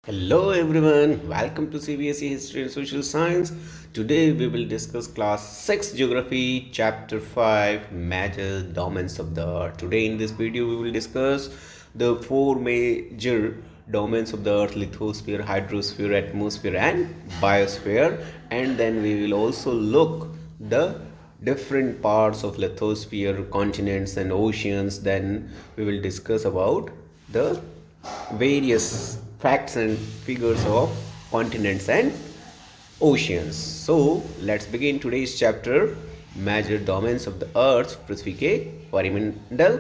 Hello everyone, welcome to CBSE History and Social Science. Today we will discuss class 6 Geography chapter 5 Major Domains of the Earth. Today in this video we will discuss the four major domains of the Earth: lithosphere, hydrosphere, atmosphere and biosphere, and then we will also look the different parts of lithosphere, continents and oceans. Then we will discuss about the various facts and figures of continents and oceans. So let's begin today's chapter, major domains of the earth, पृथ्वी के परिमंडल.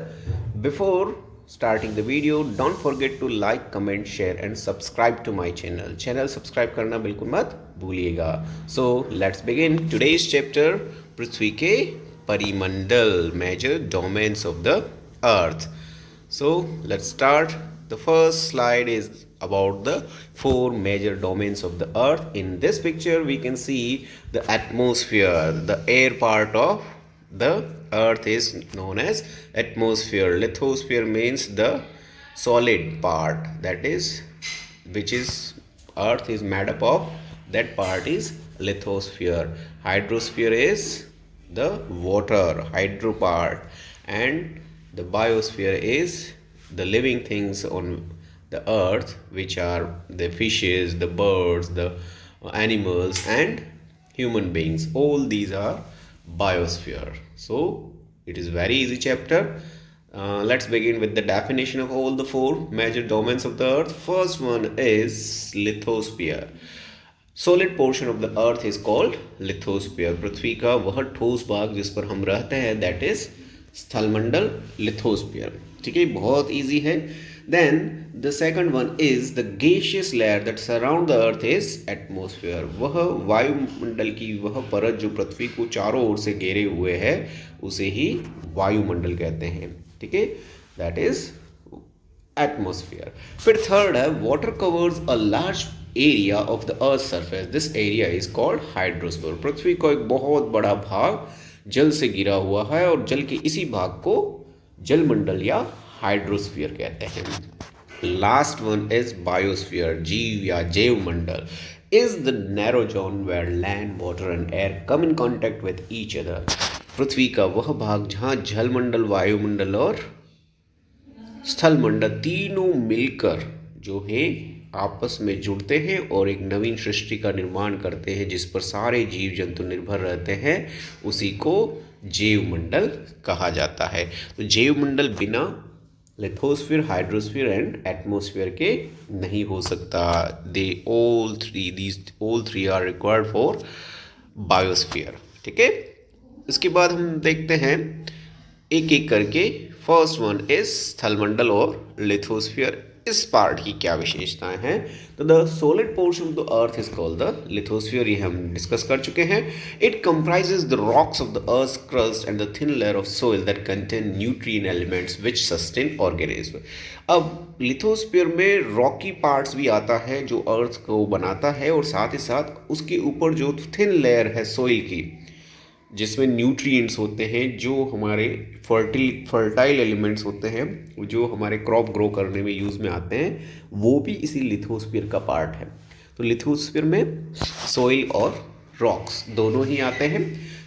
Before starting the video, don't forget to like, comment, share and subscribe to my channel subscribe करना बिल्कुल मत भूलिएगा. So let's begin today's chapter, पृथ्वी के परिमंडल, major domains of the earth. So let's start. The first slide is about the four major domains of the earth. In this picture we can see the atmosphere. The air part of the earth is known as atmosphere. Lithosphere means the solid part, that is which is earth is made up of, that part is lithosphere. Hydrosphere is the water, hydro part, and the biosphere is the living things on the earth, which are the fishes, the birds, the animals and human beings. All these are biosphere. So it is very easy chapter. Let's begin with the definition of all the four major domains of the earth. First one is lithosphere. Solid portion of the earth is called lithosphere. पृथ्वी का वह ठोस भाग जिस पर हम रहते हैं, दैट इज स्थलमंडल, लिथोस्फीयर. ठीक है, बहुत इजी है. Then the second one is the gaseous layer that surround the earth is atmosphere. वह वायुमंडल की वह परत जो पृथ्वी को चारों ओर से घेरे हुए है उसे ही वायुमंडल कहते हैं. ठीक है, दैट इज एटमॉस्फेयर. फिर थर्ड है water covers a large area of the earth surface. This area is called hydrosphere. पृथ्वी का एक बहुत बड़ा भाग जल से घिरा हुआ है और जल के इसी भाग को जलमंडल या हाइड्रोस्फीयर कहते हैं. Last one is biosphere. जीव या जैव मंडल is the narrow zone where land, water and air come in contact with each other. पृथ्वी का वह भाग जहाँ जलमंडल, वायुमंडल और स्थल मंडल तीनों मिलकर जो है आपस में जुड़ते हैं और एक नवीन सृष्टि का निर्माण करते हैं जिस पर सारे जीव जंतु निर्भर रहते हैं, उसी को जैव मंडल कहा जाता है. तो जैव मंडल बिना लिथोस्फीयर, हाइड्रोस्फीयर एंड एटमॉस्फेयर के नहीं हो सकता. All three are required for biosphere. ठीक है, इसके बाद हम देखते हैं एक एक करके. फर्स्ट वन इज स्थलमंडल और लिथोस्फीयर. इस पार्ट की क्या विशेषताएं हैं? तो the solid portion of the earth is called the lithosphere. ये हम डिस्कस कर चुके हैं. It comprises the rocks of the earth crust and the thin layer of soil that contain nutrient elements which sustain organism. अब lithosphere में Rocky parts भी आता है जो अर्थ को बनाता है, और साथ ही साथ उसके ऊपर जो थिन लेयर है सोइल की, जिसमें न्यूट्रिएंट्स होते हैं, जो हमारे फर्टाइल एलिमेंट्स होते हैं, जो हमारे क्रॉप ग्रो करने में यूज़ में आते हैं, वो भी इसी लिथोस्फीयर का पार्ट है. तो लिथोस्फीयर में सोइल और रॉक्स दोनों ही आते हैं.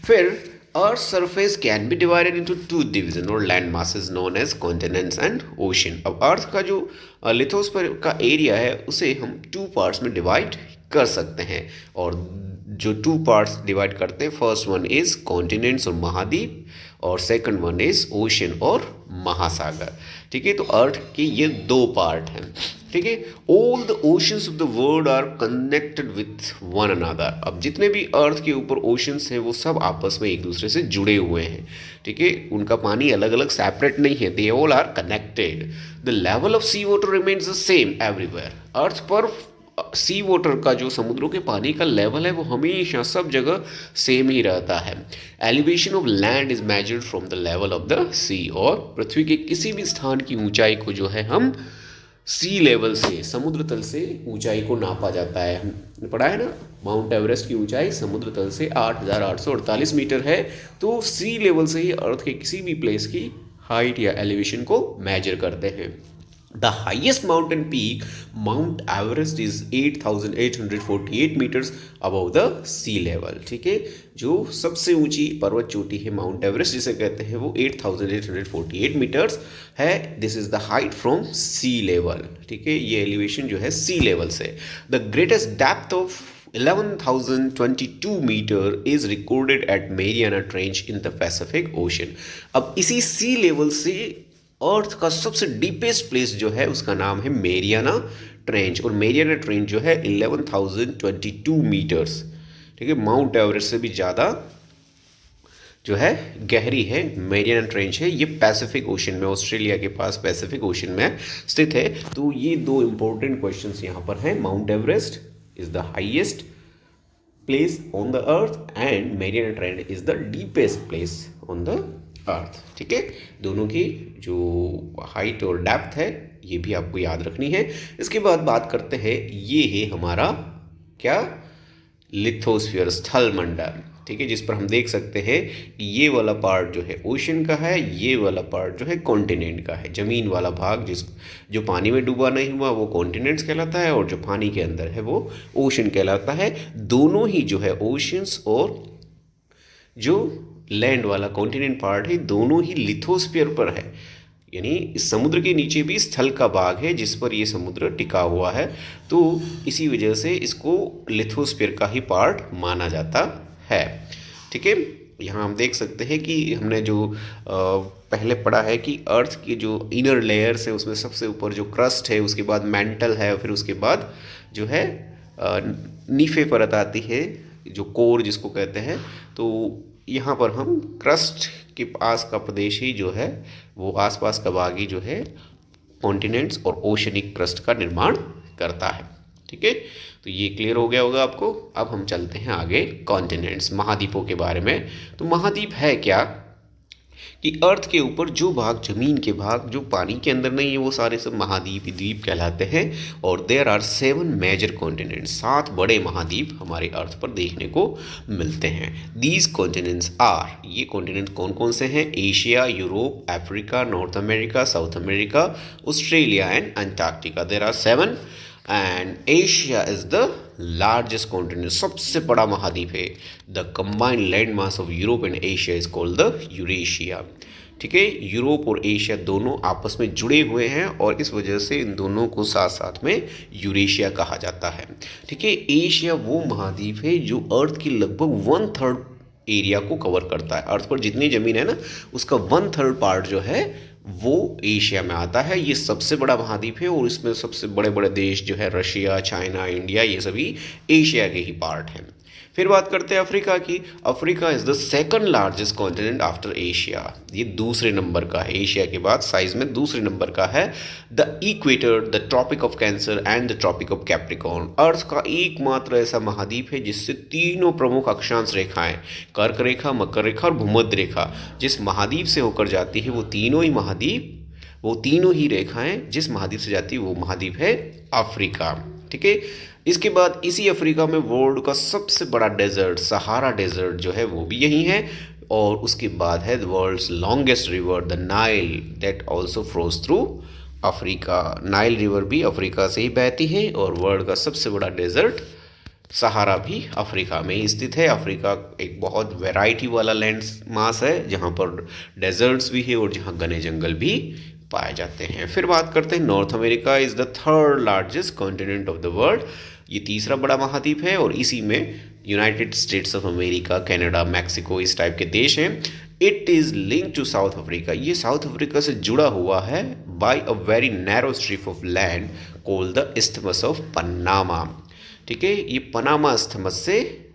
फिर earth surface can be divided into two division और land masses known as continents and ocean. अब अर्थ का जो लिथोस्फीयर का एरिया है उसे हम टू पार्ट्स में डिवाइड कर सकते हैं, और जो टू पार्ट्स डिवाइड करते हैं, फर्स्ट वन इज कॉन्टिनेंट्स और महाद्वीप, और सेकंड वन इज ओशन और महासागर. ठीक है, तो अर्थ के ये दो पार्ट हैं. ठीक है, all the oceans of the world are connected with one another. अब जितने भी अर्थ के ऊपर ओशंस हैं वो सब आपस में एक दूसरे से जुड़े हुए हैं. ठीक है, उनका पानी अलग अलग सेपरेट नहीं है, they all are connected. The level of sea water remains the same everywhere. Earth पर सी वाटर का जो समुद्रों के पानी का लेवल है वो हमेशा सब जगह सेम ही रहता है. Elevation of land is measured from the level of the sea. और पृथ्वी के किसी भी स्थान की ऊंचाई को जो है हम सी लेवल से, समुद्र तल से ऊंचाई को नापा जाता है. हमने पढ़ा है ना, माउंट एवरेस्ट की ऊंचाई समुद्र तल से 8,848 मीटर है. तो सी लेवल से ही अर्थ के किसी भी प्लेस की हाइट या एलिवेशन को मेजर करते हैं. The highest mountain peak, Mount Everest, is 8,848 meters above the sea level. ठीक है, जो सबसे ऊंची पर्वत चोटी है माउंट एवरेस्ट जिसे कहते हैं वो 8,848 मीटर्स है. This is the height from sea level. ठीक है, ये एलिवेशन जो है सी लेवल से. The greatest depth of 11,022 meter is recorded at Mariana Trench in the Pacific Ocean. अब इसी सी लेवल से अर्थ का सबसे डीपेस्ट प्लेस जो है उसका नाम है मेरियाना ट्रेंच. और मेरियाना ट्रेंच जो है 11,022 मीटर्स. ठीक है, माउंट एवरेस्ट से भी ज़्यादा जो है गहरी है मेरियाना ट्रेंच है. ये पैसिफिक ओशन में, ऑस्ट्रेलिया के पास पैसिफिक ओशन में स्थित है. तो ये दो इंपॉर्टेंट क्वेश्चंस यहाँ पर हैं. Mount Everest is the highest place on the earth and Mariana trench is the deepest place on the अर्थ. ठीक है, दोनों की जो हाइट और डेप्थ है ये भी आपको याद रखनी है. इसके बाद बात करते हैं, ये है हमारा क्या, लिथोस्फीयर, स्थल मंडल. ठीक है, जिस पर हम देख सकते हैं कि ये वाला पार्ट जो है ओशन का है, ये वाला पार्ट जो है कॉन्टिनेंट का है. जमीन वाला भाग जो पानी में डूबा नहीं हुआ वो कॉन्टिनेंट्स कहलाता है, और जो पानी के अंदर है वो ओशन कहलाता है. दोनों ही जो है ओशंस और जो लैंड वाला कॉन्टिनेंट पार्ट है दोनों ही लिथोस्फीयर पर है. यानी इस समुद्र के नीचे भी स्थल का भाग है जिस पर ये समुद्र टिका हुआ है. तो इसी वजह से इसको लिथोस्फीयर का ही पार्ट माना जाता है. ठीक है, यहाँ हम देख सकते हैं कि हमने जो पहले पढ़ा है कि अर्थ की जो इनर लेयर्स है उसमें सबसे ऊपर जो क्रस्ट है, उसके बाद मैंटल है, फिर उसके बाद जो है नीफे परत आती है जो कोर जिसको कहते हैं. तो यहाँ पर हम क्रस्ट के पास का प्रदेश ही जो है वो आसपास का भाग ही जो है कॉन्टिनेंट्स और ओशनिक क्रस्ट का निर्माण करता है. ठीक है, तो ये क्लियर हो गया होगा आपको. अब हम चलते हैं आगे कॉन्टिनेंट्स, महाद्वीपों के बारे में. तो महाद्वीप है क्या कि अर्थ के ऊपर जो भाग, जमीन के भाग जो पानी के अंदर नहीं है वो सारे सब महाद्वीप द्वीप कहलाते हैं. और देयर आर 7 मेजर कॉन्टिनेंट्स, 7 बड़े महाद्वीप हमारे अर्थ पर देखने को मिलते हैं. दीज कॉन्टिनेंट्स आर, ये कॉन्टिनेंट कौन कौन से हैं? Asia, Europe, Africa, North America, South America, Australia and Antarctica. There are 7 and Asia is the largest continent, सबसे बड़ा महाद्वीप है. The combined land mass of Europe and Asia is called the Eurasia. ठीक है, यूरोप और Asia दोनों आपस में जुड़े हुए हैं और इस वजह से इन दोनों को साथ साथ में यूरेशिया कहा जाता है. ठीक है, एशिया वो महाद्वीप है जो अर्थ की लगभग 1/3 एरिया को कवर करता है. अर्थ पर जितनी ज़मीन है ना उसका 1/3 पार्ट जो है वो एशिया में आता है. ये सबसे बड़ा महाद्वीप है और इसमें सबसे बड़े बड़े देश जो है रशिया, चाइना, इंडिया, ये सभी एशिया के ही पार्ट हैं. फिर बात करते हैं अफ्रीका की. Africa is the second largest continent after Asia. ये दूसरे नंबर का है, एशिया के बाद साइज में दूसरे नंबर का है. The equator, the tropic of Cancer and the tropic of Capricorn. Earth का एकमात्र ऐसा महाद्वीप है जिससे तीनों प्रमुख अक्षांश रेखाएं, कर्क रेखा, मकर रेखा और भूमध्य रेखा, जिस महाद्वीप से होकर जाती है वो तीनों ही रेखाएं जिस महाद्वीप से जाती है वो महाद्वीप है अफ्रीका. ठीक है, इसके बाद इसी अफ्रीका में वर्ल्ड का सबसे बड़ा डेजर्ट, सहारा डेजर्ट जो है वो भी यही है. और उसके बाद है world's longest river the Nile that also flows through Africa. Nile river भी अफ्रीका से ही बहती है और वर्ल्ड का सबसे बड़ा डेजर्ट सहारा भी अफ्रीका में ही स्थित है. अफ्रीका एक बहुत वैरायटी वाला लैंड मास है जहाँ पर डेजर्ट्स भी है और जहाँ घने जंगल भी पाए जाते हैं. फिर बात करते हैं North America is the third largest continent of the world. ये तीसरा बड़ा महाद्वीप है और इसी में United States of America, Canada, Mexico इस टाइप के देश हैं. It is link to South Africa. ये साउथ अफ्रीका से जुड़ा हुआ है by a very narrow strip of land called the isthmus of Panama. ठीक है, ये पनामा इस्थमस से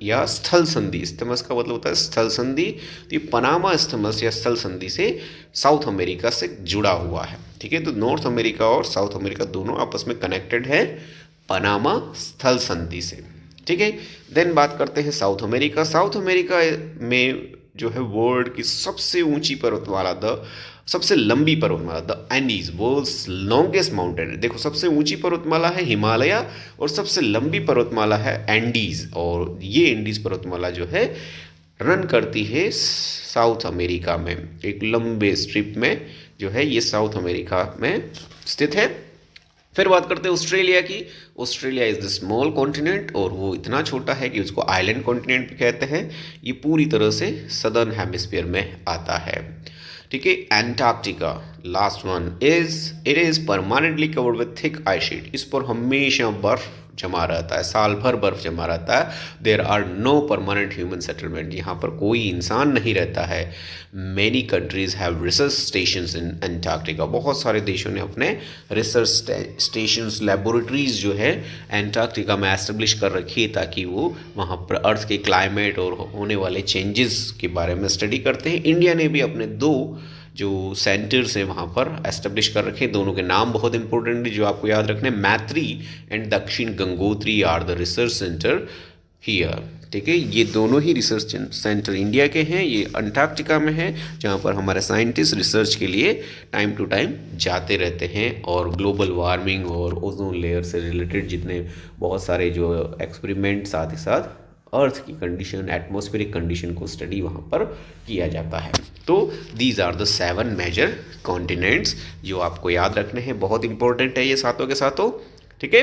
या स्थल संधि, इस्थमस का मतलब होता है स्थल संधि, तो ये पनामा इस्थमस या स्थल संधि से साउथ अमेरिका से जुड़ा हुआ है. ठीक है, तो नॉर्थ अमेरिका और साउथ अमेरिका दोनों आपस में कनेक्टेड है पनामा स्थल संधि से. ठीक है, देन बात करते हैं साउथ अमेरिका. साउथ अमेरिका में जो है वर्ल्ड की सबसे ऊंची पर्वतमाला, सबसे लंबी पर्वतमाला the Andes, world's longest mountain. देखो, सबसे ऊंची पर्वतमाला है हिमालय और सबसे लंबी पर्वतमाला है एंडीज. और ये एंडीज पर्वतमाला जो है रन करती है साउथ अमेरिका में एक लंबे स्ट्रिप में जो है ये साउथ अमेरिका में स्थित है। फिर बात करते हैं ऑस्ट्रेलिया की। Australia is the small continent और वो इतना छोटा है कि उसको आइलैंड कॉन्टिनेंट भी कहते हैं। ये पूरी तरह से सदर्न हेमिस्फीयर में आता है। ठीक है, Antarctica last one is permanently covered with thick ice sheet. इस पर हमेशा बर्फ जमा रहता है, साल भर बर्फ जमा रहता है। There are no permanent human settlement, यहाँ पर कोई इंसान नहीं रहता है। Many countries have research stations in Antarctica. बहुत सारे देशों ने अपने रिसर्च स्टेशंस, लेबोरेटरीज जो है एंटार्क्टिका में एस्टेब्लिश कर रखी है, ताकि वो वहाँ पर अर्थ के क्लाइमेट और होने वाले चेंजेस के बारे में स्टडी करते हैं। इंडिया ने भी अपने 2 जो सेंटर्स हैं वहाँ पर एस्टेब्लिश कर रखे। दोनों के नाम बहुत इंपॉर्टेंट है जो आपको याद रखने, Maitri and Dakshin Gangotri are the research center here. ठीक है, ये दोनों ही रिसर्च सेंटर इंडिया के हैं। ये अंटार्कटिका में है, जहाँ पर हमारे साइंटिस्ट रिसर्च के लिए टाइम टू टाइम जाते रहते हैं और ग्लोबल वार्मिंग और ओजोन लेयर से रिलेटेड जितने बहुत सारे जो एक्सपेरिमेंट, साथ ही साथ अर्थ की कंडीशन, एटमॉस्फेरिक कंडीशन को स्टडी वहाँ पर किया जाता है। तो these are the 7 major continents जो आपको याद रखने हैं, बहुत इंपॉर्टेंट है ये सातों के सातों। ठीक है,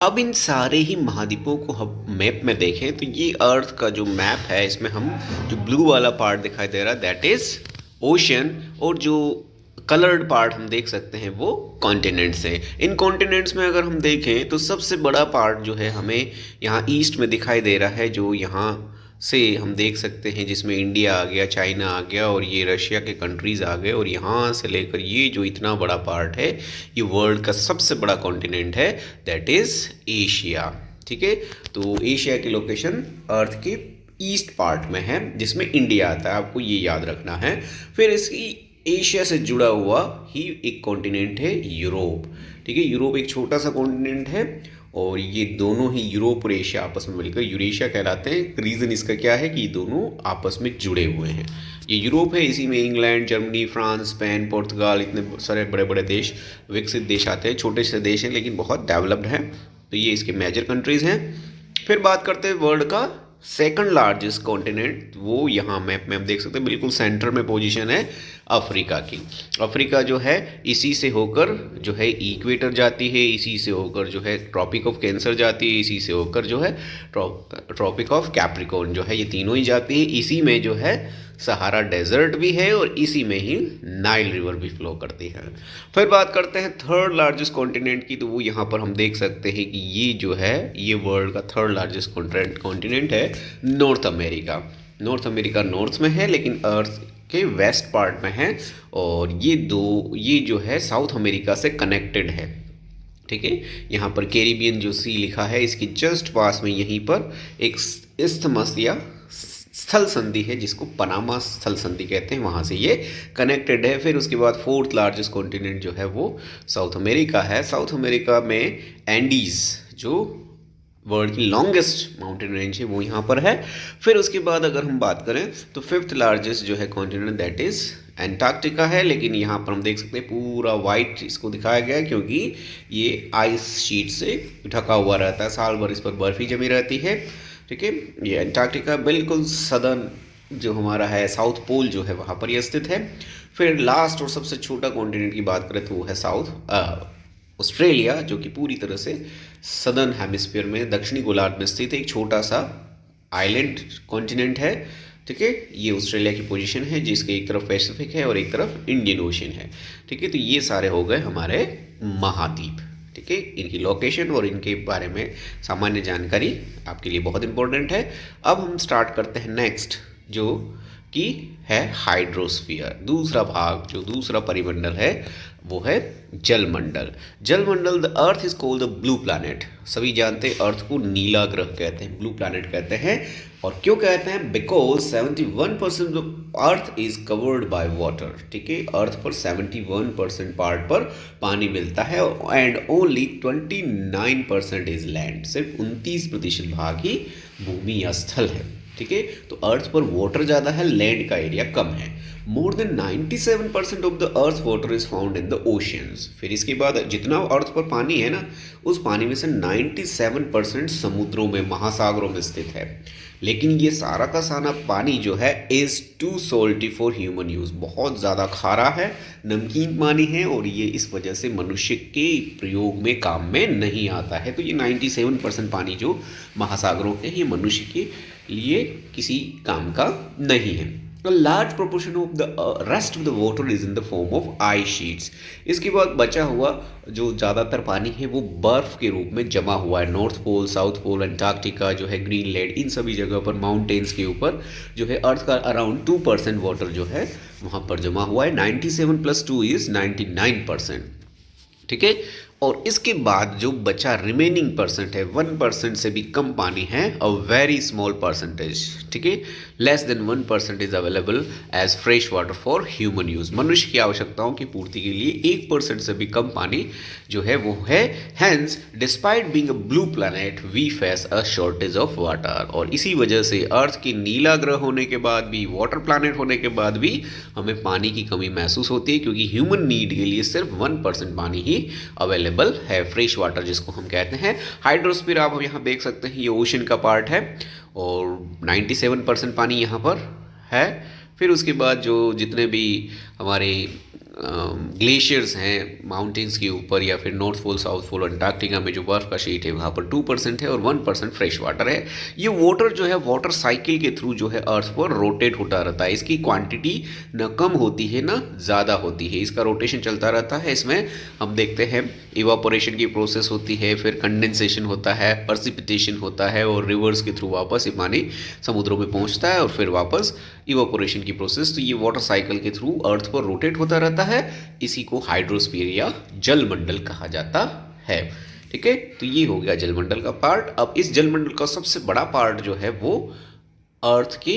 अब इन सारे ही महाद्वीपों को हम मैप में देखें तो ये अर्थ का जो मैप है, इसमें हम जो ब्लू वाला पार्ट दिखाई दे रहा है दैट इज़ ओशन, और जो कलर्ड पार्ट हम देख सकते हैं वो कॉन्टिनेंट्स हैं। इन कॉन्टिनेंट्स में अगर हम देखें तो सबसे बड़ा पार्ट जो है हमें यहाँ ईस्ट में दिखाई दे रहा है, जो यहाँ से हम देख सकते हैं, जिसमें इंडिया आ गया, चाइना आ गया और ये रशिया के कंट्रीज़ आ गए, और यहाँ से लेकर ये जो इतना बड़ा पार्ट है ये वर्ल्ड का सबसे बड़ा कॉन्टिनेंट है, दैट इज़ एशिया। ठीक है, तो एशिया की लोकेशन अर्थ के ईस्ट पार्ट में है, जिसमें इंडिया आता है, आपको ये याद रखना है। फिर इसकी एशिया से जुड़ा हुआ ही एक कॉन्टिनेंट है यूरोप। ठीक है, यूरोप एक छोटा सा कॉन्टिनेंट है और ये दोनों ही यूरोप और एशिया आपस में मिलकर यूरेशिया कहलाते हैं। रीज़न इसका क्या है कि ये दोनों आपस में जुड़े हुए हैं। ये यूरोप है, इसी में इंग्लैंड, जर्मनी, फ्रांस, स्पेन, पुर्तगाल, इतने सारे बड़े बड़े देश, विकसित देश आते हैं। छोटे से देश हैं लेकिन बहुत डेवलप्ड हैं। तो ये इसके मेजर कंट्रीज़ हैं। फिर बात करते हैं वर्ल्ड का सेकंड लार्जेस्ट कॉन्टिनेंट, वो यहाँ मैप में हम देख सकते हैं बिल्कुल सेंटर में पोजीशन है अफ्रीका की। अफ्रीका जो है इसी से होकर जो है इक्वेटर जाती है, इसी से होकर जो है ट्रॉपिक ऑफ कैंसर जाती है, इसी से होकर जो है ट्रॉपिक ऑफ कैप्रिकॉर्न जो है, ये तीनों ही जाती है। इसी में जो है सहारा डेजर्ट भी है और इसी में ही नाइल रिवर भी फ्लो करती है। फिर बात करते हैं थर्ड लार्जेस्ट कॉन्टिनेंट की, तो वो यहाँ पर हम देख सकते हैं कि ये जो है ये वर्ल्ड का थर्ड लार्जेस्ट कॉन्टिनेंट है north America. North America north में है लेकिन अर्थ के वेस्ट पार्ट में है, और ये जो है साउथ अमेरिका से कनेक्टेड है। ठीक है, यहाँ पर कैरिबियन जो सी लिखा है, इसकी जस्ट पास में यहीं पर एक इस्थमस या स्थल संधि है जिसको पनामा स्थल संधि कहते हैं, वहाँ से ये कनेक्टेड है। फिर उसके बाद फोर्थ लार्जेस्ट कॉन्टिनेंट जो है वो साउथ अमेरिका है। साउथ अमेरिका में एंडीज़ जो वर्ल्ड की लॉन्गेस्ट माउंटेन रेंज है वो यहाँ पर है। फिर उसके बाद अगर हम बात करें तो फिफ्थ लार्जेस्ट जो है कॉन्टिनेंट दैट इज़ एंटार्क्टिका है, लेकिन यहाँ पर हम देख सकते हैं पूरा वाइट इसको दिखाया गया है क्योंकि ये आइस शीट से ढका हुआ रहता है, साल भर इस पर बर्फ ही जमी रहती है। ठीक है, ये एंटार्क्टिका बिल्कुल सदर्न जो हमारा है साउथ पोल जो है वहाँ पर ये स्थित है। फिर लास्ट और सबसे छोटा कॉन्टिनेंट की बात करें तो वो है ऑस्ट्रेलिया, जो कि पूरी तरह से सदर्न हेमिस्फीयर में दक्षिणी गोलार्ध में स्थित एक छोटा सा आइलैंड कॉन्टिनेंट है। ठीक है, ये ऑस्ट्रेलिया की पोजीशन है जिसके एक तरफ पैसिफिक है और एक तरफ इंडियन ओशन है। ठीक है, तो ये सारे हो गए हमारे महाद्वीप। ठीक है, इनकी लोकेशन और इनके बारे में सामान्य जानकारी आपके लिए बहुत इंपॉर्टेंट है। अब हम स्टार्ट करते हैं नेक्स्ट, जो कि है हाइड्रोस्फीयर। दूसरा भाग, जो दूसरा परिमंडल है वो है जलमंडल। जलमंडल, the earth is called the blue planet. सभी जानते हैं अर्थ को नीला ग्रह कहते हैं, ब्लू प्लैनेट कहते हैं। और क्यों कहते हैं? Because 71% of earth is covered by water. ठीक है, अर्थ पर 71% पार्ट पर पानी मिलता है एंड ओनली 29% इज लैंड। सिर्फ 29% भाग ही भूमि या स्थल है। ठीक है, तो अर्थ पर वाटर ज़्यादा है, लैंड का एरिया कम है। More than 97% of the earth water is found in the oceans. फिर इसके बाद जितना अर्थ पर पानी है ना, उस पानी में से 97% समुद्रों में, महासागरों में स्थित है। लेकिन ये सारा का सारा पानी जो है is too salty for human use, बहुत ज़्यादा खारा है, नमकीन पानी है, और ये इस वजह से मनुष्य के प्रयोग में, काम में नहीं आता है। तो ये 97% पानी जो महासागरों के, ये मनुष्य के लिए किसी काम का नहीं है। A large proportion of the rest of the water is in the form of ice sheets। इसके बाद बचा हुआ जो ज़्यादातर पानी है वो बर्फ़ के रूप में जमा हुआ है। North Pole, South Pole, Antarctica जो है, ग्रीनलैंड, इन सभी जगह पर माउंटेन्स के ऊपर जो है अर्थ का अराउंड 2% वाटर जो है वहाँ पर जमा हुआ है। 97 + 2 इज़ 99%। ठीक है। और इसके बाद जो बचा रिमेनिंग परसेंट है, 1% से भी कम पानी है, अ वेरी स्मॉल परसेंटेज, ठीक है, less than 1% is available as fresh water for human use. मनुष्य की आवश्यकताओं की पूर्ति के लिए 1% से भी कम पानी जो है वो है। Hence despite being a blue planet we face a shortage of water. और इसी वजह से अर्थ की नीला ग्रह होने के बाद भी, वाटर प्लैनेट होने के बाद भी हमें पानी की कमी महसूस होती है, क्योंकि ह्यूमन नीड के लिए सिर्फ 1% पानी ही अवेलेबल है, फ्रेश वाटर जिसको हम कहते हैं। हाइड्रोस्फीयर आप यहाँ देख सकते हैं, ये ओशन का पार्ट है और 97% पानी यहाँ पर है। फिर उसके बाद जो जितने भी हमारे ग्लेशियर्स हैं माउंटेन्स के ऊपर, या फिर North Pole, South Pole, Antarctica में जो बर्फ़ का शीट है वहाँ पर 2% है और 1% फ्रेश वाटर है। ये वाटर जो है वाटर साइकिल के थ्रू जो है अर्थ पर रोटेट होता रहता है। इसकी क्वांटिटी न कम होती है न ज़्यादा होती है, इसका रोटेशन चलता रहता है। इसमें हम देखते हैं इवापोरेशन की प्रोसेस होती है, फिर कंडेंसेशन होता है, पर्सिपिटेशन होता है, और रिवर्स के थ्रू वापस ये पानी समुद्रों में पहुँचता है और फिर वापस इवापोरेशन की प्रोसेस। तो ये वाटर साइकिल के थ्रू अर्थ पर रोटेट होता रहता है। इसी को हाइड्रोस्फीयर या जलमंडल कहा जाता है। ठीक है, तो ये हो गया जलमंडल का पार्ट। अब इस जलमंडल का सबसे बड़ा पार्ट जो है वो अर्थ के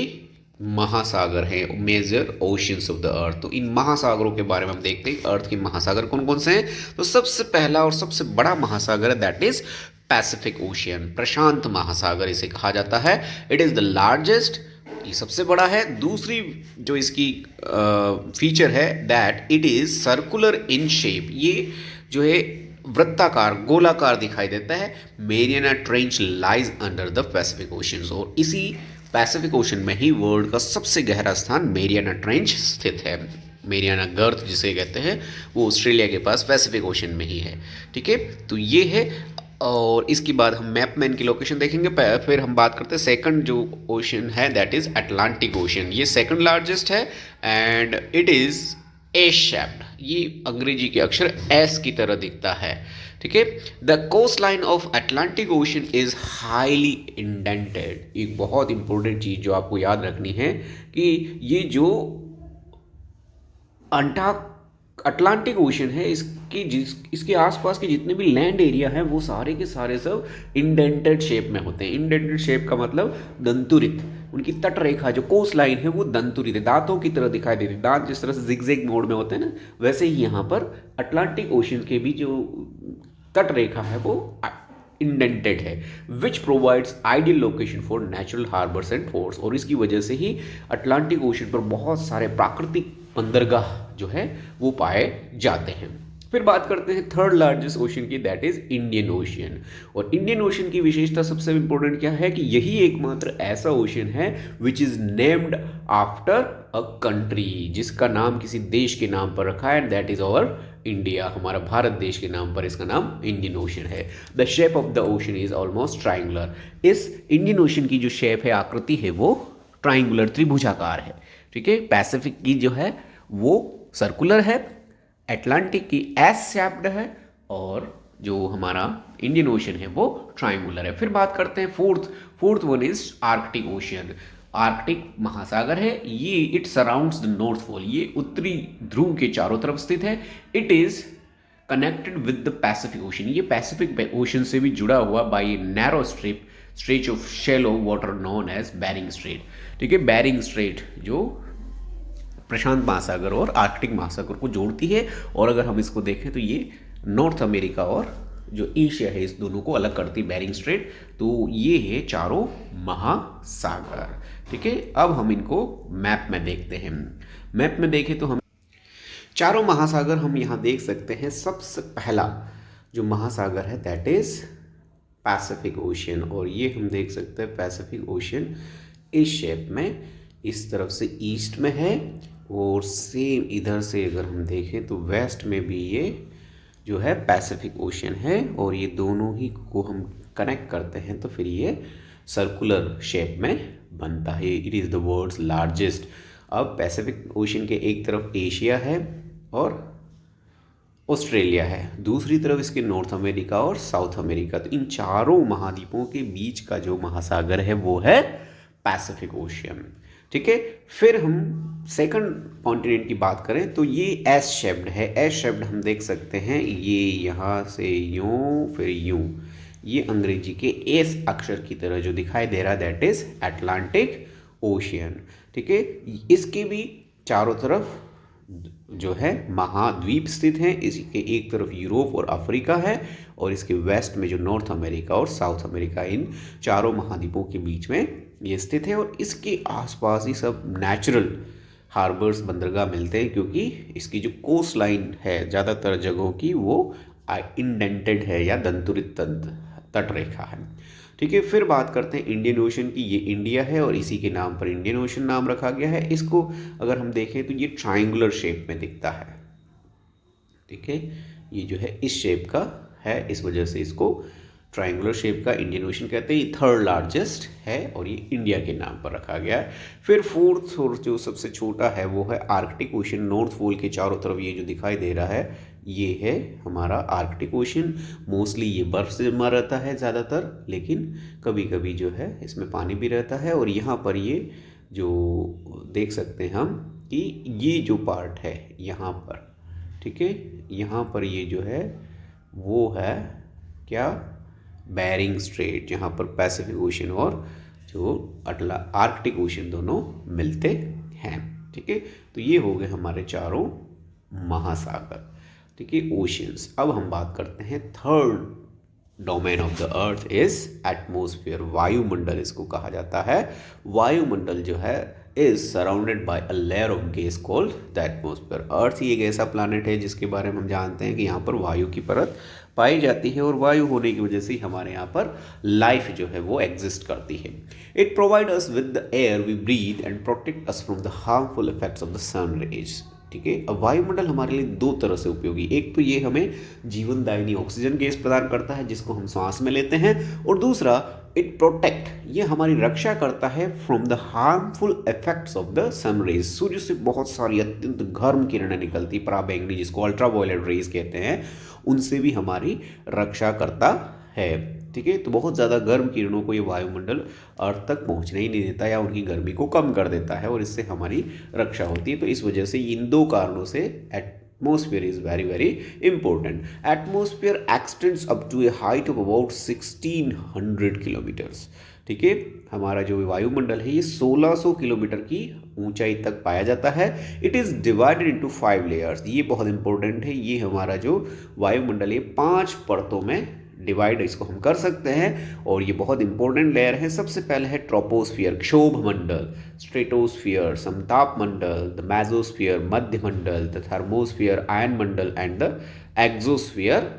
महासागर हैं, major oceans of the earth. तो इन महासागरों के बारे में हम देखते हैं अर्थ के महासागर कौन कौन से हैं। तो सबसे पहला और सबसे बड़ा महासागर है दैट इज पैसिफिक ओशियन, प्रशांत महासागर इसे कहा जाता है। इट इज़ द लार्जेस्ट, ये सबसे बड़ा है। दूसरी जो इसकी फीचर है that it is circular in shape, ये जो है वृत्ताकार, गोलाकार दिखाई देता है। Mariana trench lies under the Pacific oceans, और इसी पैसिफिक ओशन में ही वर्ल्ड का सबसे गहरा स्थान मेरियाना ट्रेंच स्थित है। मेरियाना गर्त जिसे कहते हैं वो ऑस्ट्रेलिया के पास पैसिफिक ओशन में ही है। ठीक है, तो ये है। और इसके बाद हम मैप में इनकी लोकेशन देखेंगे। फिर हम बात करते हैं सेकंड जो ओशन है दैट इज़ अटलांटिक ओशन। ये सेकंड लार्जेस्ट है and it is S shaped, ये अंग्रेजी के अक्षर एस की तरह दिखता है। ठीक है, the coast line of Atlantic Ocean is highly indented. एक बहुत इंपॉर्टेंट चीज़ जो आपको याद रखनी है कि ये जो अटलांटिक ओशन है, इसके आसपास के जितने भी लैंड एरिया हैं वो सारे के सारे सब इंडेंटेड शेप में होते हैं। इंडेंटेड शेप का मतलब दंतुरित, उनकी तट रेखा जो कोस्ट लाइन है वो दंतुरित है, दांतों की तरह दिखाई देती है। दांत जिस तरह से जिगजैग मोड में होते हैं ना, वैसे ही यहाँ पर अटलांटिक ओशन के भी जो तट रेखा है वो इंडेंटेड है, which provides ideal location for natural harbours and forts. और इसकी वजह से ही अटलांटिक ओशन पर बहुत सारे प्राकृतिक बंदरगाह जो है वो पाए जाते हैं। फिर बात करते हैं थर्ड लार्जेस्ट ओशन की, दैट इज इंडियन ओशियन। और इंडियन ओशन की विशेषता सबसे इंपॉर्टेंट क्या है कि यही एकमात्र ऐसा ओशन है which is named after a country, जिसका नाम किसी देश के नाम पर रखा है, and that is our India. हमारा भारत देश के नाम पर इसका नाम इंडियन ओशन है। The shape of the ocean is almost triangular. इस इंडियन ओशन की जो शेप है, आकृति है, वो ट्राइंगुलर, त्रिभुजाकार है। ठीक है, पैसिफिक की जो है वो सर्कुलर है, अटलांटिक की एस शेप्ड है, और जो हमारा इंडियन ओशन है वो ट्राइंगुलर है। फिर बात करते हैं fourth one is Arctic Ocean. Arctic महासागर है ये, it surrounds the North Pole, ये उत्तरी ध्रुव के चारों तरफ स्थित है। It is connected with the Pacific Ocean, ये पैसिफिक ओशन से भी जुड़ा हुआ by narrow stretch of shallow water known as Bering Strait. ठीक है, बेरिंग स्ट्रेट जो प्रशांत महासागर और आर्कटिक महासागर को जोड़ती है। और अगर हम इसको देखें तो ये नॉर्थ अमेरिका और जो एशिया है इस दोनों को अलग करती है बेरिंग स्ट्रेट। तो ये है चारों महासागर। ठीक है, अब हम इनको मैप में देखते हैं। मैप में देखें तो हम चारों महासागर हम यहाँ देख सकते हैं। सबसे पहला जो महासागर है दैट इज पैसिफिक ओशियन, और ये हम देख सकते हैं पैसिफिक ओशियन इस शेप में, इस तरफ से ईस्ट में है, और सेम इधर से अगर हम देखें तो वेस्ट में भी ये जो है पैसिफिक ओशियन है, और ये दोनों ही को हम कनेक्ट करते हैं तो फिर ये सर्कुलर शेप में बनता है। It is the world's largest. अब पैसिफिक ओशियन के एक तरफ एशिया है और ऑस्ट्रेलिया है, दूसरी तरफ इसके नॉर्थ अमेरिका और साउथ अमेरिका। तो इन चारों महाद्वीपों के बीच का जो महासागर है वो है पैसिफिक ओशियन। ठीक है, फिर हम सेकंड कॉन्टिनेंट की बात करें तो ये एस शेप्ड है। एस शेप्ड हम देख सकते हैं, ये यहाँ से यूं फिर यूं, ये अंग्रेजी के एस अक्षर की तरह जो दिखाई दे रहा है दैट इज अटलांटिक ओशियन। ठीक है, इसके भी चारों तरफ जो है महाद्वीप स्थित हैं। इसके एक तरफ यूरोप और अफ्रीका है, और इसके वेस्ट में जो नॉर्थ अमेरिका और साउथ अमेरिका, इन चारों महाद्वीपों के बीच में ये स्थित है। और इसके आसपास ही सब नेचुरल हार्बर्स, बंदरगाह मिलते हैं, क्योंकि इसकी जो कोस्ट लाइन है ज़्यादातर जगहों की वो इंडेंटेड है या दंतुरित तट रेखा है। ठीक है, फिर बात करते हैं इंडियन ओशन की। ये इंडिया है और इसी के नाम पर इंडियन ओशन नाम रखा गया है। इसको अगर हम देखें तो ये ट्रायंगुलर शेप में दिखता है। ठीक है, ये जो है इस शेप का है, इस वजह से इसको ट्रायंगुलर शेप का इंडियन ओशन कहते हैं। ये थर्ड लार्जेस्ट है और ये इंडिया के नाम पर रखा गया है। फिर फोर्थ और जो सबसे छोटा है वो है आर्कटिक ओशन। नॉर्थ पोल के चारों तरफ ये जो दिखाई दे रहा है ये है हमारा आर्कटिक ओशन। मोस्टली ये बर्फ़ से जमा रहता है ज़्यादातर, लेकिन कभी कभी जो है इसमें पानी भी रहता है। और यहाँ पर ये जो देख सकते हैं हम कि ये जो पार्ट है यहाँ पर, ठीक है, यहाँ पर ये जो है वो है क्या, बेरिंग स्ट्रेट, जहाँ पर पैसिफिक ओशन और जो आर्कटिक ओशन दोनों मिलते हैं। ठीक है, तो ये हो गए हमारे चारों महासागर। ठीक है, ओशियंस। अब हम बात करते हैं third domain of the earth is atmosphere. वायुमंडल इसको कहा जाता है। वायुमंडल जो है is surrounded by a layer of gas called the atmosphere. Earth ही एक ऐसा प्लानट है जिसके बारे में हम जानते हैं कि यहाँ पर वायु की परत पाई जाती है, और वायु होने की वजह से हमारे यहाँ पर लाइफ जो है वो एग्जिस्ट करती है। It provide us with the air we breathe and protect us from the harmful effects of the sun rays. ठीक है, अब वायुमंडल हमारे लिए दो तरह से उपयोगी। एक तो ये हमें जीवनदायिनी ऑक्सीजन गैस प्रदान करता है जिसको हम सांस में लेते हैं, और दूसरा इट प्रोटेक्ट, ये हमारी रक्षा करता है from the harmful effects of the sun rays. सूर्य से बहुत सारी अत्यंत गर्म किरणें निकलती, पराबैंगनी जिसको अल्ट्रावायलेट रेज कहते हैं, उनसे भी हमारी रक्षा करता है। ठीक है, तो बहुत ज़्यादा गर्म किरणों को ये वायुमंडल अर्थ तक पहुंचने ही नहीं देता या उनकी गर्मी को कम कर देता है, और इससे हमारी रक्षा होती है। तो इस वजह से इन दो कारणों से atmosphere is very very important. Atmosphere extends up to a height of about 1600 kilometers. ठीक है, हमारा जो वायुमंडल है ये 1600 किलोमीटर की ऊंचाई तक पाया जाता है। It is divided into 5 layers. ये बहुत इंपॉर्टेंट है। ये हमारा जो वायुमंडल है 5 परतों में डिवाइड इसको हम कर सकते हैं, और ये बहुत इंपॉर्टेंट लेयर है। सबसे पहले है ट्रोपोस्फियर, क्षोभ मंडल, स्ट्रेटोस्फियर, समताप मंडल, द मेसोस्फियर, मध्य मंडल, द थर्मोस्फियर, आयन मंडल एंड द एक्सोस्फियर,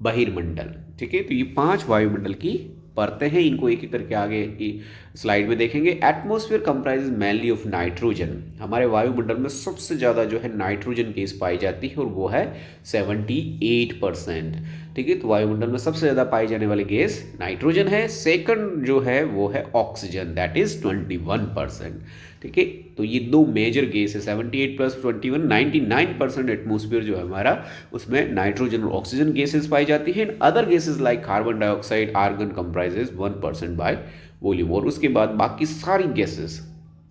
बहिर्मंडल। ठीक है, तो ये 5 वायुमंडल की परतें हैं। इनको एक एक करके आगे की स्लाइड में देखेंगे। Atmosphere comprises mainly of nitrogen. हमारे वायुमंडल में सबसे ज़्यादा जो है नाइट्रोजन गैस पाई जाती है, और वो है 78%। ठीक है, तो वायुमंडल में सबसे ज़्यादा पाई जाने वाली गैस नाइट्रोजन है। सेकंड जो है वो है ऑक्सीजन, दैट इज़ 21%। ठीक है, तो ये दो मेजर गैस है, 78 प्लस 21, 99% एटमॉस्फेयर जो है हमारा उसमें नाइट्रोजन और ऑक्सीजन गैसेस पाई जाती हैं। Other gases like carbon dioxide, argon comprises 1% by volume, और उसके बाद बाकी सारी गैसेस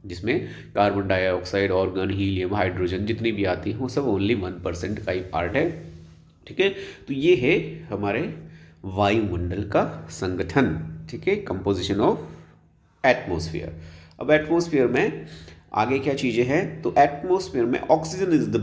जिसमें carbon dioxide, argon, helium, hydrogen जितनी भी आती हैं वो सब ओनली 1% का ही पार्ट है। ठीक है, तो ये है हमारे वायुमंडल का संगठन। ठीक है, कंपोजिशन ऑफ एटमॉस्फेयर। अब एटमॉस्फेयर में आगे क्या चीज़ें हैं, तो एटमॉस्फेयर में oxygen is the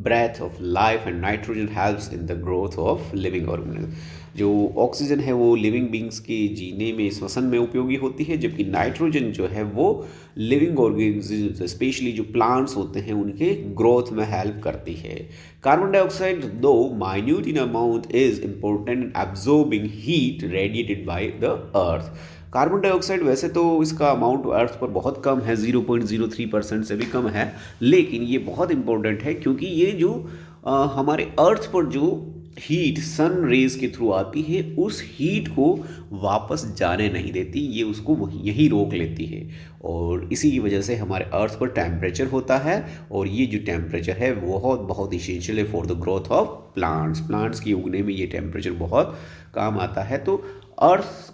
breath of life and nitrogen helps in the growth of living organism. जो ऑक्सीजन है वो लिविंग बींग्स के जीने में, श्वसन में उपयोगी होती है, जबकि नाइट्रोजन जो है वो लिविंग ऑर्गेनिज्म स्पेशली जो प्लांट्स होते हैं उनके ग्रोथ में हेल्प करती है। कार्बन डाइऑक्साइड दो minute in amount is important in absorbing heat radiated by the earth. Carbon dioxide वैसे तो इसका अमाउंट अर्थ पर बहुत कम है, 0.03% से भी कम है, लेकिन ये बहुत इंपॉर्टेंट है क्योंकि ये जो हमारे अर्थ पर जो हीट सन रेज के थ्रू आती है उस हीट को वापस जाने नहीं देती, ये उसको यहीं रोक लेती है, और इसी की वजह से हमारे अर्थ पर टेम्परेचर होता है, और ये जो टेम्परेचर है बहुत बहुत इसेंशियल है for the growth of plants की उगने में ये टेम्परेचर बहुत काम आता है। तो अर्थ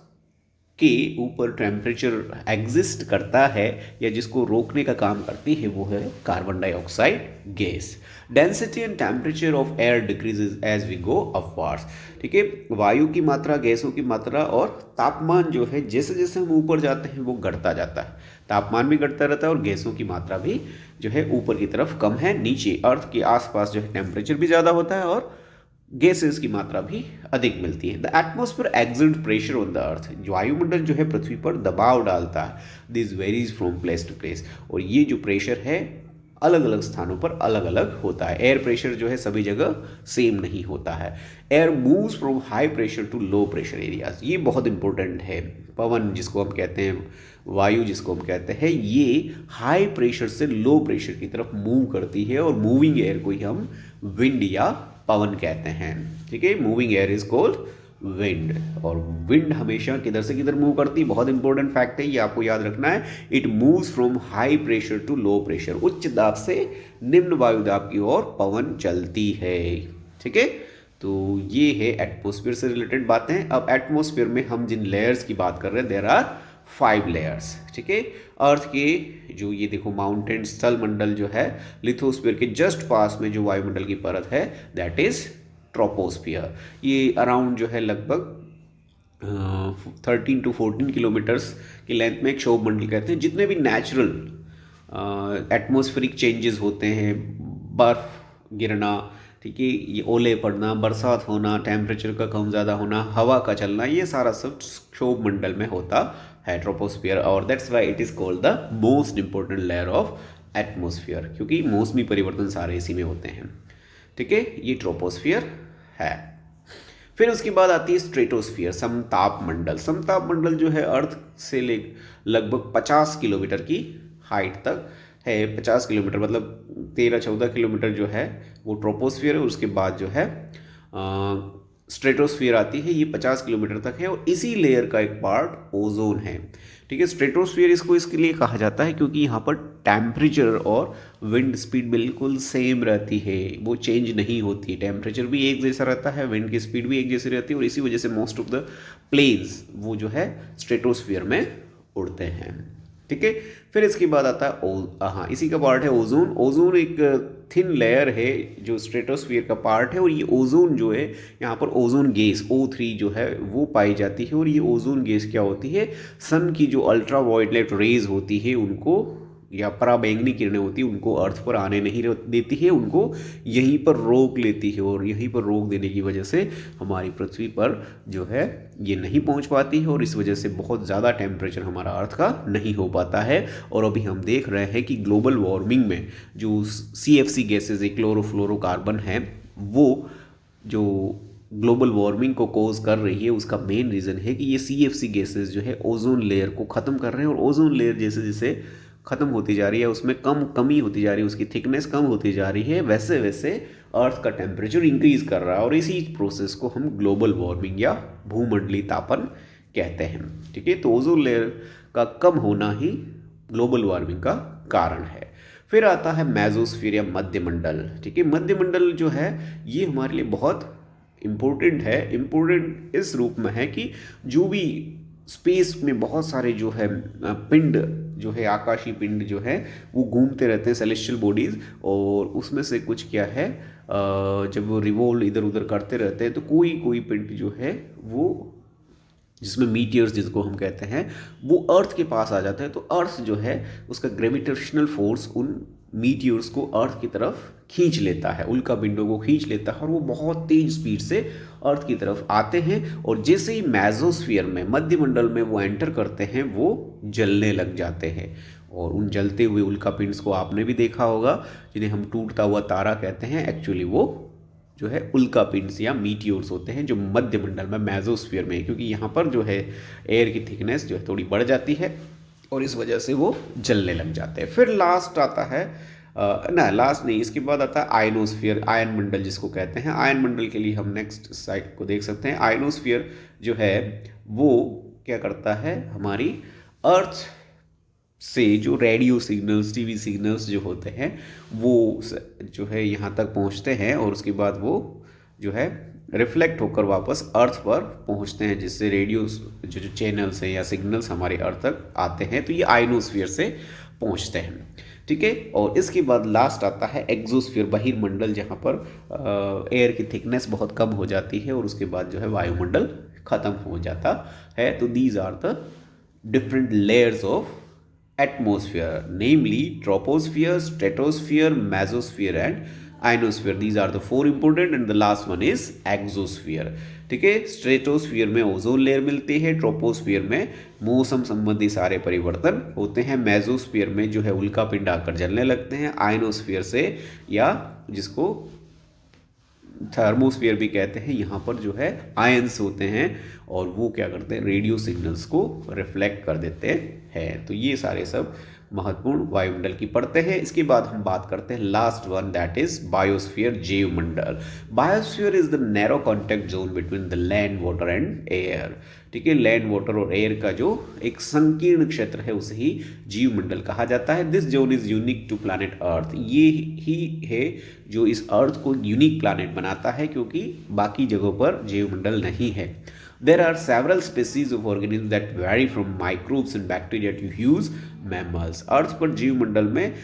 के ऊपर टेम्परेचर एग्जिस्ट करता है या जिसको रोकने का काम करती है वो है carbon dioxide gas. Density and temperature of air decreases as we go upwards. ठीक है, वायु की मात्रा, गैसों की मात्रा और तापमान जो है जैसे जैसे हम ऊपर जाते हैं वो घटता जाता है। तापमान भी घटता रहता है और गैसों की मात्रा भी जो है ऊपर की तरफ कम है, नीचे अर्थ के आसपास जो है टेम्परेचर भी ज़्यादा होता है और गैसेस की मात्रा भी अधिक मिलती है। The atmosphere exert pressure on the earth. वायुमंडल जो है पृथ्वी पर दबाव डालता है। This varies from place to place, और ये जो प्रेशर है अलग अलग स्थानों पर अलग अलग होता है। एयर प्रेशर जो है सभी जगह सेम नहीं होता है। Air moves from high pressure to low pressure areas, ये बहुत इंपॉर्टेंट है। पवन जिसको हम कहते हैं, वायु जिसको हम कहते हैं, ये हाई प्रेशर से लो प्रेशर की तरफ मूव करती है, और मूविंग एयर को ही हम विंड या पवन कहते हैं। ठीक है, moving air is called wind, और विंड हमेशा किधर से किधर मूव करती है, बहुत इंपॉर्टेंट फैक्ट है, ये आपको याद रखना है। It moves from high pressure to low pressure, उच्च दाब से निम्न वायु दाब की ओर पवन चलती है। ठीक है, तो ये है एटमॉस्फेयर से रिलेटेड बातें। अब एटमॉस्फेयर में हम जिन लेयर्स की बात कर रहे हैं, देयर आर 5 लेयर्स। ठीक है, अर्थ के जो ये देखो माउंटेन स्थल मंडल जो है, लिथोस्फीयर के जस्ट पास में जो वायुमंडल की परत है दैट इज ट्रोपोस्फियर। ये अराउंड जो है लगभग 13 to 14 किलोमीटर्स की लेंथ में एक क्षोभ मंडल कहते हैं। जितने भी नेचुरल एटमॉस्फेरिक चेंजेस होते हैं, बर्फ गिरना, ठीक है, ये ओले पड़ना, बरसात होना, टेम्परेचर का कम ज़्यादा होना, हवा का चलना, ये सारा सब क्षोभ मंडल में होता है ट्रोपोस्फियर, और that's why it is called the most important layer of atmosphere, क्योंकि मौसमी परिवर्तन सारे इसी में होते हैं। ठीक है, ये ट्रोपोस्फियर है। फिर उसके बाद आती है स्ट्रेटोस्फियर, समताप मंडल। समताप मंडल जो है अर्थ से लगभग 50 किलोमीटर की हाइट तक है। 50 किलोमीटर मतलब 13-14 किलोमीटर जो है वो ट्रोपोस्फियर है। उसके बाद जो है स्ट्रेटोस्फियर आती है, ये 50 किलोमीटर तक है, और इसी लेयर का एक पार्ट ओजोन है। ठीक है, स्ट्रेटोस्फियर इसको इसके लिए कहा जाता है क्योंकि यहाँ पर टेम्परेचर और विंड स्पीड बिल्कुल सेम रहती है, वो चेंज नहीं होती। टेम्परेचर भी एक जैसा रहता है, विंड की स्पीड भी एक जैसी रहती है, और इसी वजह से मोस्ट ऑफ द प्लेन्स वो जो है स्ट्रेटोस्फियर में उड़ते हैं। ठीक है, फिर इसके बाद आता है इसी का पार्ट है ओजोन। ओजोन एक थिन लेयर है जो स्ट्रेटोस्फियर का पार्ट है, और ये ओजोन जो है यहाँ पर ओजोन गैस O3 जो है वो पाई जाती है। और ये ओजोन गैस क्या होती है, सन की जो अल्ट्रा वायलेट रेज होती है उनको, या पराबैंगनी किरणें होती है, उनको अर्थ पर आने नहीं देती है, उनको यहीं पर रोक लेती है, और यहीं पर रोक देने की वजह से हमारी पृथ्वी पर जो है ये नहीं पहुंच पाती है, और इस वजह से बहुत ज़्यादा टेम्परेचर हमारा अर्थ का नहीं हो पाता है। और अभी हम देख रहे हैं कि ग्लोबल वार्मिंग में जो CFC गैसेज, क्लोरोफ्लोरोकार्बन है, वो जो ग्लोबल वार्मिंग को कोज कर रही है, उसका मेन रीज़न है कि ये CFC गैसेज जो है ओजोन लेयर को ख़त्म कर रहे हैं, और ओजोन लेयर जैसे जैसे ख़त्म होती जा रही है, उसमें कमी होती जा रही है, उसकी थिकनेस कम होती जा रही है, वैसे वैसे अर्थ का टेम्परेचर इंक्रीज कर रहा है, और इसी प्रोसेस को हम ग्लोबल वार्मिंग या भूमंडलीय तापन कहते हैं। ठीक है, तो ओजोन लेयर का कम होना ही ग्लोबल वार्मिंग का कारण है। फिर आता है मेसोस्फीयर या मध्यमंडल। ठीक है, मध्यमंडल जो है ये हमारे लिए बहुत इम्पोर्टेंट है। इम्पोर्टेंट इस रूप में है कि जो भी स्पेस में बहुत सारे जो है पिंड जो है, आकाशीय पिंड जो है वो घूमते रहते हैं, सेलेस्टियल बॉडीज़, और उसमें से कुछ क्या है जब वो रिवॉल्व इधर उधर करते रहते हैं तो कोई कोई पिंड जो है वो, जिसमें मीटियर्स जिसको हम कहते हैं, वो अर्थ के पास आ जाता है। तो अर्थ जो है उसका ग्रेविटेशनल फोर्स उन मीटियोर्स को अर्थ की तरफ खींच लेता है, उल्का पिंडों को खींच लेता है और वो बहुत तेज स्पीड से अर्थ की तरफ आते हैं और जैसे ही मेसोस्फीयर में, मध्य मंडल में वो एंटर करते हैं, वो जलने लग जाते हैं। और उन जलते हुए उल्का पिंड्स को आपने भी देखा होगा, जिन्हें हम टूटता हुआ तारा कहते हैं। एक्चुअली वो जो है उल्का पिंड्स या मीटियोर्स होते हैं जो मध्य मंडल में, मेसोस्फीयर में, क्योंकि यहाँ पर जो है एयर की थिकनेस जो है थोड़ी बढ़ जाती है और इस वजह से वो जलने लग जाते हैं। फिर लास्ट आता है ना, लास्ट नहीं, इसके बाद आता है आयनोस्फीयर, आयन मंडल जिसको कहते हैं। आयन मंडल के लिए हम नेक्स्ट साइड को देख सकते हैं। आयनोस्फीयर जो है वो क्या करता है, हमारी अर्थ से जो रेडियो सिग्नल्स, टीवी सिग्नल्स जो होते हैं वो जो है यहाँ तक पहुँचते हैं और उसके बाद वो जो है रिफ्लेक्ट होकर वापस अर्थ पर पहुँचते हैं, जिससे रेडियो जो चैनल्स हैं या सिग्नल्स हमारे अर्थ तक आते हैं। तो ये आयनोस्फीयर से पहुँचते हैं, ठीक है। और इसके बाद लास्ट आता है एक्सोस्फीयर, बहिर्मंडल, जहाँ पर एयर की थिकनेस बहुत कम हो जाती है और उसके बाद जो है वायुमंडल ख़त्म हो जाता है। तो these are the different layers of atmosphere, namely troposphere, stratosphere, mesosphere and ionosphere. These are the four important and the last one is exosphere. ठीक है, स्ट्रेटोस्फीयर में ओजोन लेयर मिलती है, ट्रोपोस्फीयर में मौसम संबंधी सारे परिवर्तन होते हैं, मेसोस्फीयर में जो है उल्का पिंड आकर जलने लगते हैं, आयनोस्फीयर से, या जिसको थर्मोस्फीयर भी कहते हैं, यहाँ पर जो है आयंस होते हैं और वो क्या करते हैं, रेडियो सिग्नल्स को रिफ्लेक्ट कर देते हैं। तो ये सारे सब महत्वपूर्ण वायुमंडल की परतें हैं। इसके बाद हम बात करते हैं last one, that is biosphere, जीवमंडल। Biosphere is the narrow contact zone between the land, water and air. ठीक है, लैंड, वाटर और एयर का जो एक संकीर्ण क्षेत्र है उसे ही जीवमंडल कहा जाता है। This zone is unique to planet Earth. ये ही है जो इस अर्थ को यूनिक प्लैनेट बनाता है, क्योंकि बाकी जगहों पर जीवमंडल नहीं है। There are several species of organisms that vary from microbes and bacteria to huge mammals. अर्थ पर जीवमंडल में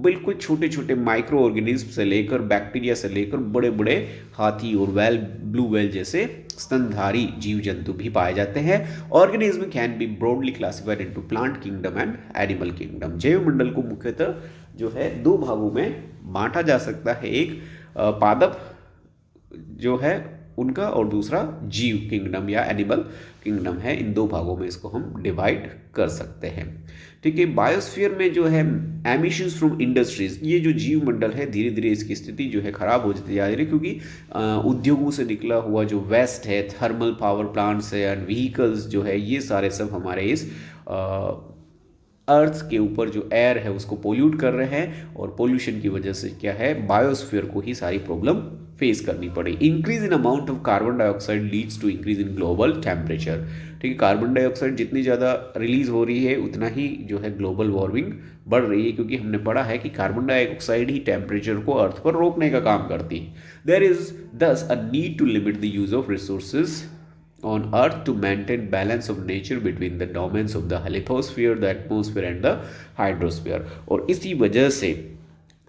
बिल्कुल छोटे छोटे माइक्रो ऑर्गेनिज्म से लेकर, बैक्टीरिया से लेकर बड़े बड़े हाथी और वेल, ब्लू वेल जैसे स्तनधारी जीव जंतु भी पाए जाते हैं। Organism can be broadly classified into plant kingdom and animal kingdom. जीवमंडल को मुख्यतः जो है दो भागों में बांटा जा सकता है, एक पादप जो है उनका और दूसरा जीव किंगडम या एनिमल किंगडम है। इन दो भागों में इसको हम डिवाइड कर सकते हैं, ठीक है। बायोस्फीयर में जो है एमिशंस फ्रॉम इंडस्ट्रीज, ये जो जीव मंडल है धीरे धीरे इसकी स्थिति जो है खराब हो जाती जा रही है, क्योंकि उद्योगों से निकला हुआ जो वेस्ट है, थर्मल पावर प्लांट्स है एंड व्हीकल्स जो है, ये सारे सब हमारे इस अर्थ के ऊपर जो एयर है उसको पोल्यूट कर रहे हैं और पोल्यूशन की वजह से क्या है, बायोस्फीयर को ही सारी प्रॉब्लम फेस करनी पड़ी। Increase in amount of carbon dioxide leads to increase in global temperature. ठीक है, कार्बन डाइऑक्साइड जितनी ज़्यादा रिलीज हो रही है उतना ही जो है ग्लोबल वार्मिंग बढ़ रही है, क्योंकि हमने पढ़ा है कि कार्बन डाइऑक्साइड ही टेम्परेचर को अर्थ पर रोकने का काम करती है। There is thus a need to limit the use of resources on earth to maintain balance of nature between the domains of the lithosphere, the atmosphere and the hydrosphere। और इसी वजह से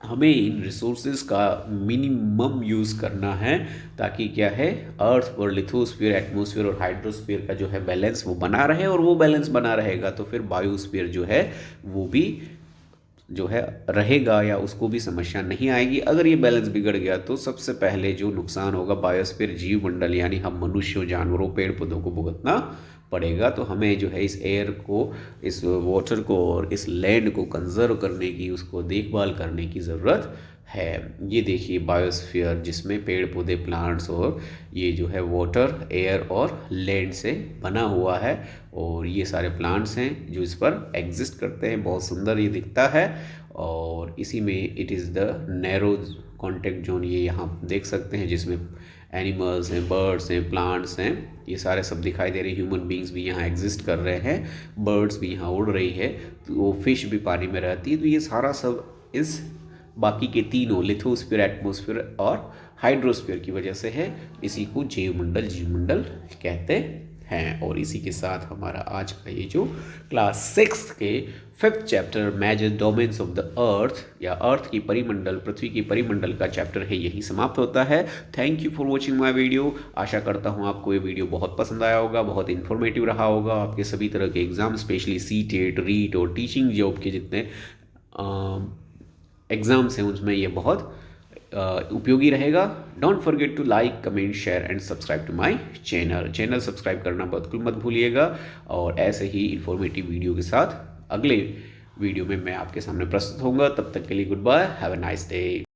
हमें इन रिसोर्सेज का मिनिमम यूज़ करना है, ताकि क्या है, अर्थ पर लिथोस्फीयर, एटमॉस्फेयर और हाइड्रोस्फीयर का जो है बैलेंस वो बना रहे, और वो बैलेंस बना रहेगा तो फिर बायोस्फीयर जो है वो भी जो है रहेगा या उसको भी समस्या नहीं आएगी। अगर ये बैलेंस बिगड़ गया तो सबसे पहले जो नुकसान होगा बायोस्फीयर, जीव मंडल यानी हम मनुष्यों, जानवरों, पेड़ पौधों को भुगतना पड़ेगा। तो हमें जो है इस एयर को, इस वाटर को और इस लैंड को कंजर्व करने की, उसको देखभाल करने की ज़रूरत है। ये देखिए बायोस्फीयर, जिसमें पेड़ पौधे, प्लांट्स और ये जो है वाटर, एयर और लैंड से बना हुआ है, और ये सारे प्लांट्स हैं जो इस पर एग्जिस्ट करते हैं। बहुत सुंदर ये दिखता है, और इसी में it is the narrow contact zone, ये यहाँ देख सकते हैं, जिसमें एनिमल्स हैं, बर्ड्स हैं, प्लांट्स हैं, ये सारे सब दिखाई दे रहे हैं। ह्यूमन बींग्स भी यहाँ एग्जिस्ट कर रहे हैं, बर्ड्स भी यहाँ उड़ रही है, तो वो फिश भी पानी में रहती है। तो ये सारा सब इस बाकी के तीनों लिथोस्फीयर, एटमॉस्फेयर और हाइड्रोस्फीयर की वजह से है। इसी को जीवमंडल कहते हैं। और इसी के साथ हमारा आज का ये जो क्लास 6 के 5th chapter major domains of the earth या अर्थ की परिमंडल, पृथ्वी की परिमंडल का चैप्टर है, यही समाप्त होता है। Thank you for watching my video. आशा करता हूँ आपको ये वीडियो बहुत पसंद आया होगा, बहुत इन्फॉर्मेटिव रहा होगा। आपके सभी तरह के एग्जाम, स्पेशली CTET, रीट और टीचिंग जॉब के जितने एग्ज़ाम्स हैं उसमें ये बहुत उपयोगी रहेगा। Don't forget to like, comment, share and subscribe to my channel subscribe करना बिल्कुल मत भूलिएगा। और ऐसे ही इन्फॉर्मेटिव वीडियो के साथ अगले वीडियो में मैं आपके सामने प्रस्तुत होऊंगा। तब तक के लिए good bye, have a nice day.